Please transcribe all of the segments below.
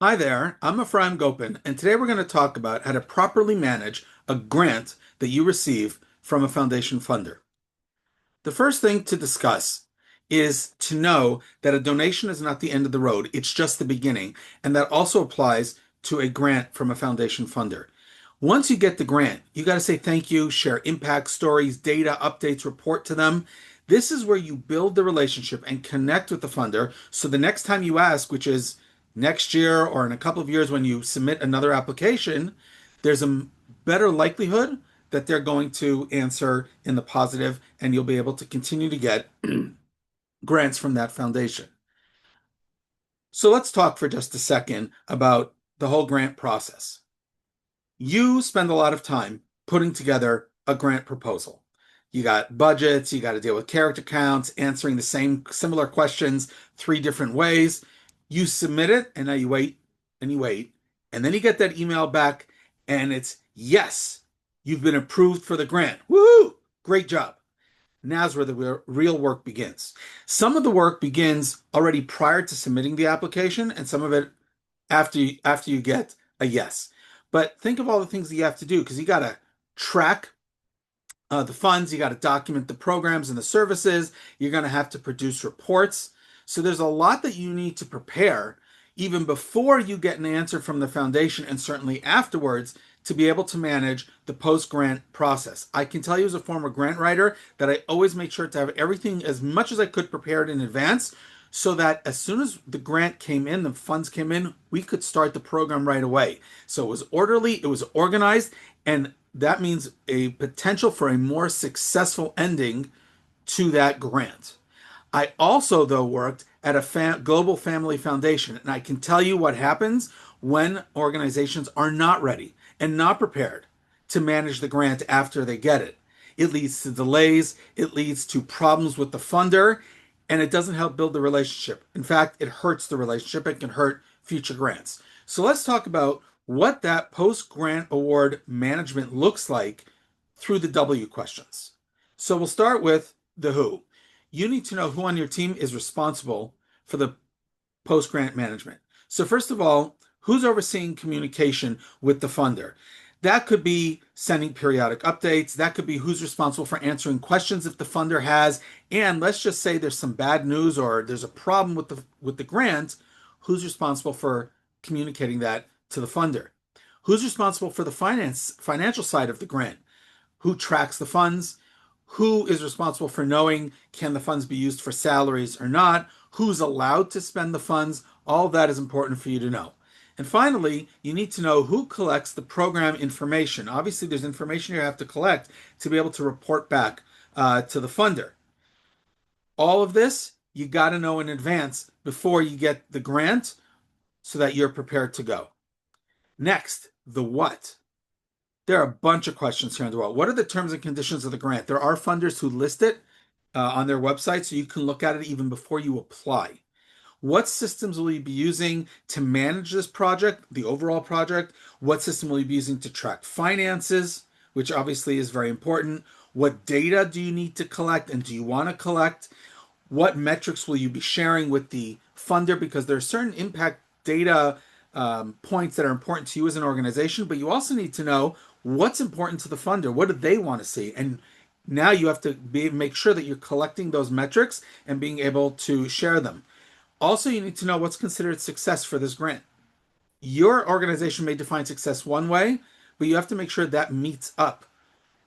Hi there, I'm Ephraim Gopin, and today we're going to talk about how to properly manage a grant that you receive from a foundation funder. The first thing to discuss is to know that a donation is not the end of the road, it's just the beginning, and that also applies to a grant from a foundation funder. Once you get the grant, you got to say thank you, share impact stories, data, updates, report to them. This is where you build the relationship and connect with the funder. So the next time you ask, which is next year or in a couple of years when you submit another application, there's a better likelihood that they're going to answer in the positive and you'll be able to continue to get grants from that foundation. So let's talk for just a second about the whole grant process. You spend a lot of time putting together a grant proposal. You got budgets, you got to deal with character counts, answering the same similar questions three different ways. You submit it, and now you wait and you wait. And then you get that email back, and it's yes, you've been approved for the grant. Woohoo! Great job. Now's where the real work begins. Some of the work begins already prior to submitting the application, and some of it after you get a yes. But think of all the things that you have to do because you got to track the funds, you got to document the programs and the services, you're going to have to produce reports. So there's a lot that you need to prepare even before you get an answer from the foundation and certainly afterwards to be able to manage the post grant process. I can tell you as a former grant writer that I always made sure to have everything as much as I could prepared in advance so that as soon as the grant came in, the funds came in, we could start the program right away. So it was orderly, it was organized, and that means a potential for a more successful ending to that grant. I also, though, worked at a global family foundation, and I can tell you what happens when organizations are not ready and not prepared to manage the grant after they get it. It leads to delays, it leads to problems with the funder, and it doesn't help build the relationship. In fact, it hurts the relationship. It can hurt future grants. So let's talk about what that post grant award management looks like through the W questions. So we'll start with the who. You need to know who on your team is responsible for the post grant management. So, first of all, who's overseeing communication with the funder? That could be sending periodic updates. That could be who's responsible for answering questions if the funder has. And let's just say there's some bad news or there's a problem with the grant. Who's responsible for communicating that to the funder? Who's responsible for the financial side of the grant? Who tracks the funds? Who is responsible for knowing can the funds be used for salaries or not? Who's allowed to spend the funds? All of that is important for you to know. And finally, you need to know who collects the program information. Obviously, there's information you have to collect to be able to report back to the funder. All of this you got to know in advance before you get the grant so that you're prepared to go. Next, the what. There are a bunch of questions here in the world. What are the terms and conditions of the grant? There are funders who list it on their website, so you can look at it even before you apply. What systems will you be using to manage this project, the overall project? What system will you be using to track finances, which obviously is very important? What data do you need to collect and do you want to collect? What metrics will you be sharing with the funder? Because there are certain impact data points that are important to you as an organization, but you also need to know what's important to the funder. What do they want to see? And now you have to make sure that you're collecting those metrics and being able to share them. Also, you need to know what's considered success for this grant. Your organization may define success one way, but you have to make sure that meets up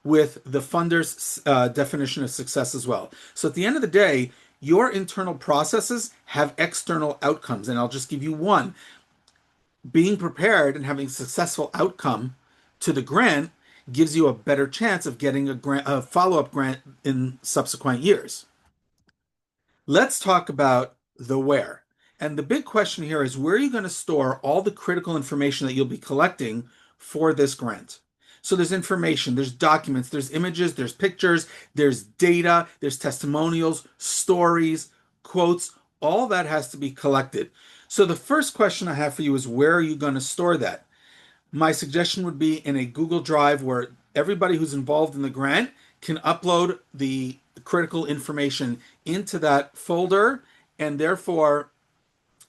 with the funder's definition of success as well. So at the end of the day, your internal processes have external outcomes. And I'll just give you one. Being prepared and having a successful outcome to the grant gives you a better chance of getting a follow-up grant in subsequent years. Let's talk about the where. And the big question here is where are you going to store all the critical information that you'll be collecting for this grant? So there's information, there's documents, there's images, there's pictures, there's data, there's testimonials, stories, quotes, all that has to be collected. So the first question I have for you is where are you going to store that? My suggestion would be in a Google Drive where everybody who's involved in the grant can upload the critical information into that folder, and therefore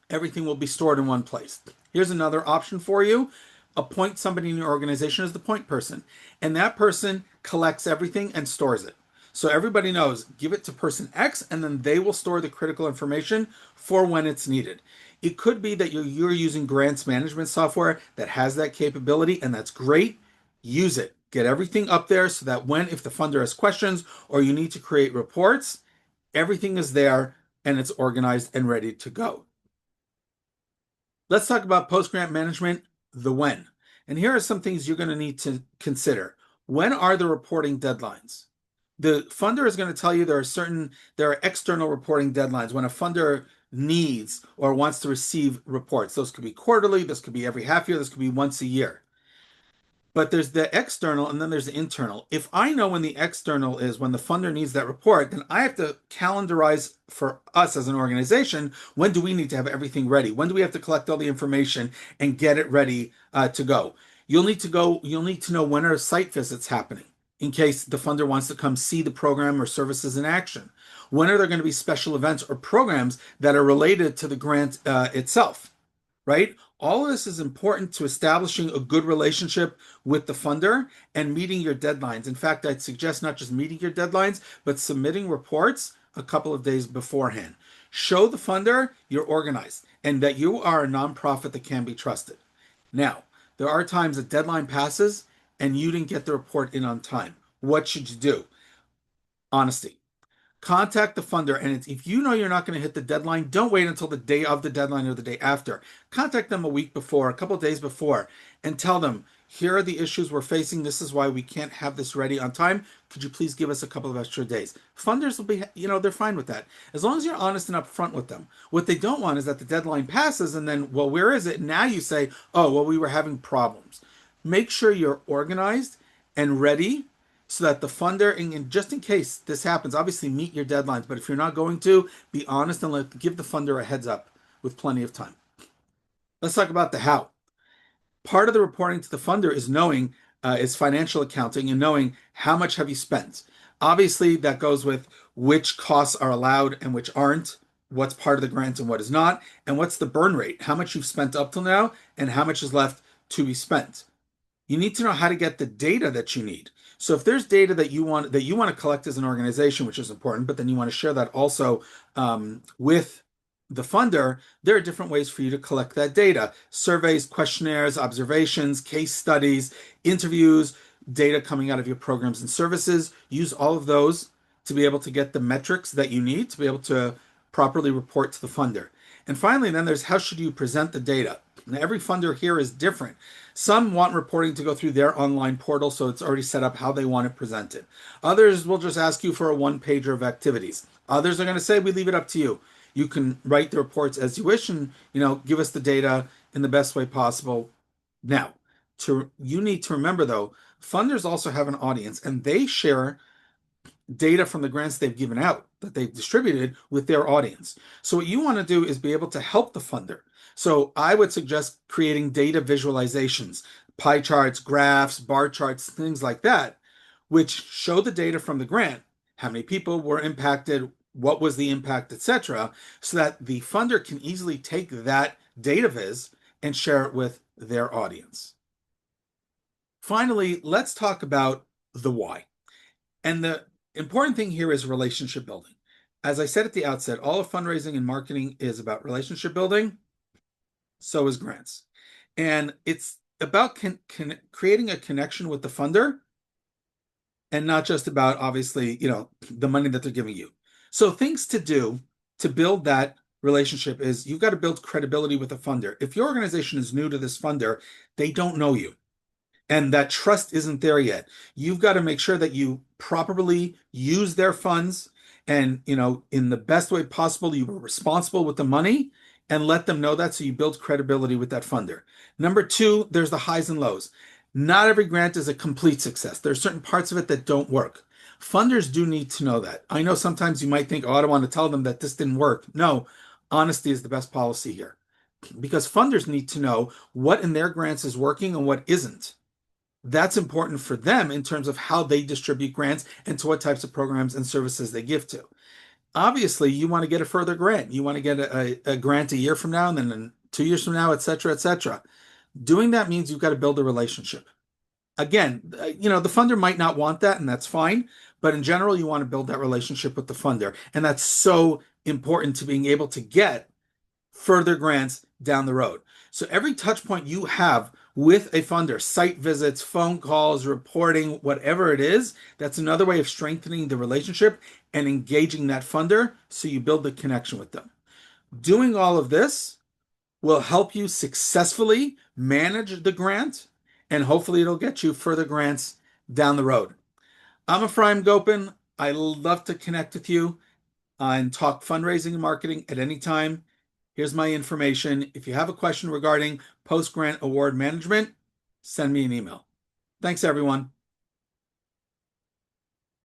Everything will be stored in one place. Here's another option for you. Appoint somebody in your organization as the point person, and that person collects everything and stores it. So everybody knows, give it to person X, and then they will store the critical information for when it's needed. It could be that you're using grants management software that has that capability, and that's great. Use it. Get everything up there so that if the funder has questions or you need to create reports, everything is there and it's organized and ready to go. Let's talk about post-grant management, the when. And here are some things you're going to need to consider. When are the reporting deadlines? The funder is going to tell you there are external reporting deadlines when a funder needs or wants to receive reports. Those could be quarterly, this could be every half year, this could be once a year. But there's the external and then there's the internal. If I know when the external is, when the funder needs that report, then I have to calendarize for us as an organization, when do we need to have everything ready? When do we have to collect all the information and get it ready to go? You'll need to know when are site visits happening in case the funder wants to come see the program or services in action. When are there going to be special events or programs that are related to the grant itself? Right? All of this is important to establishing a good relationship with the funder and meeting your deadlines. In fact, I'd suggest not just meeting your deadlines, but submitting reports a couple of days beforehand. Show the funder you're organized and that you are a nonprofit that can be trusted. Now, there are times a deadline passes and you didn't get the report in on time. What should you do? Honesty. Contact the funder, and if you know you're not going to hit the deadline, don't wait until the day of the deadline or the day after. Contact them a week before, a couple of days before, and tell them, here are the issues we're facing. This is why we can't have this ready on time. Could you please give us a couple of extra days? Funders will be, they're fine with that. As long as you're honest and upfront with them. What they don't want is that the deadline passes and then, well, where is it? And now you say, oh, well, we were having problems. Make sure you're organized and ready so that the funder, and just in case this happens, obviously meet your deadlines, but if you're not going to, be honest and give the funder a heads up with plenty of time. Let's talk about the how. Part of the reporting to the funder is financial accounting and knowing how much have you spent. Obviously, that goes with which costs are allowed and which aren't, what's part of the grant and what is not, and what's the burn rate, how much you've spent up till now, and how much is left to be spent. You need to know how to get the data that you need. So if there's data that you want to collect as an organization, which is important, but then you want to share that also with the funder, there are different ways for you to collect that data. Surveys, questionnaires, observations, case studies, interviews, data coming out of your programs and services. Use all of those to be able to get the metrics that you need to be able to properly report to the funder. And finally, then there's how should you present the data? Now, every funder here is different. Some want reporting to go through their online portal, so it's already set up how they want it presented. Others will just ask you for a one-pager of activities. Others are going to say, we leave it up to you. You can write the reports as you wish and, give us the data in the best way possible. Now, you need to remember, though, funders also have an audience, and they share data from the grants they've given out, that they've distributed with their audience. So what you want to do is be able to help the funder. So I would suggest creating data visualizations, pie charts, graphs, bar charts, things like that, which show the data from the grant, how many people were impacted, what was the impact, etc., so that the funder can easily take that data viz and share it with their audience. Finally, let's talk about the why. And the important thing here is relationship building. As I said at the outset, all of fundraising and marketing is about relationship building. So is grants. And it's about creating a connection with the funder and not just about, obviously, the money that they're giving you. So things to do to build that relationship is you've got to build credibility with the funder. If your organization is new to this funder, they don't know you. And that trust isn't there yet. You've got to make sure that you properly use their funds and, in the best way possible, you were responsible with the money and let them know that so you build credibility with that funder. Number two, there's the highs and lows. Not every grant is a complete success. There are certain parts of it that don't work. Funders do need to know that. I know sometimes you might think, oh, I don't want to tell them that this didn't work. No, honesty is the best policy here because funders need to know what in their grants is working and what isn't. That's important for them in terms of how they distribute grants and to what types of programs and services they give to. Obviously, you want to get a further grant. You want to get a grant a year from now and then 2 years from now, et cetera, et cetera. Doing that means you've got to build a relationship. Again, the funder might not want that, and that's fine. But in general, you want to build that relationship with the funder. And that's so important to being able to get further grants down the road. So every touch point you have with a funder, site visits, phone calls, reporting, whatever it is, that's another way of strengthening the relationship and engaging that funder so you build the connection with them. Doing all of this will help you successfully manage the grant, and hopefully it'll get you further grants down the road. I'm Ephraim Gopin. I love to connect with you and talk fundraising and marketing at any time. Here's my information. If you have a question regarding post-grant award management, send me an email. Thanks, everyone.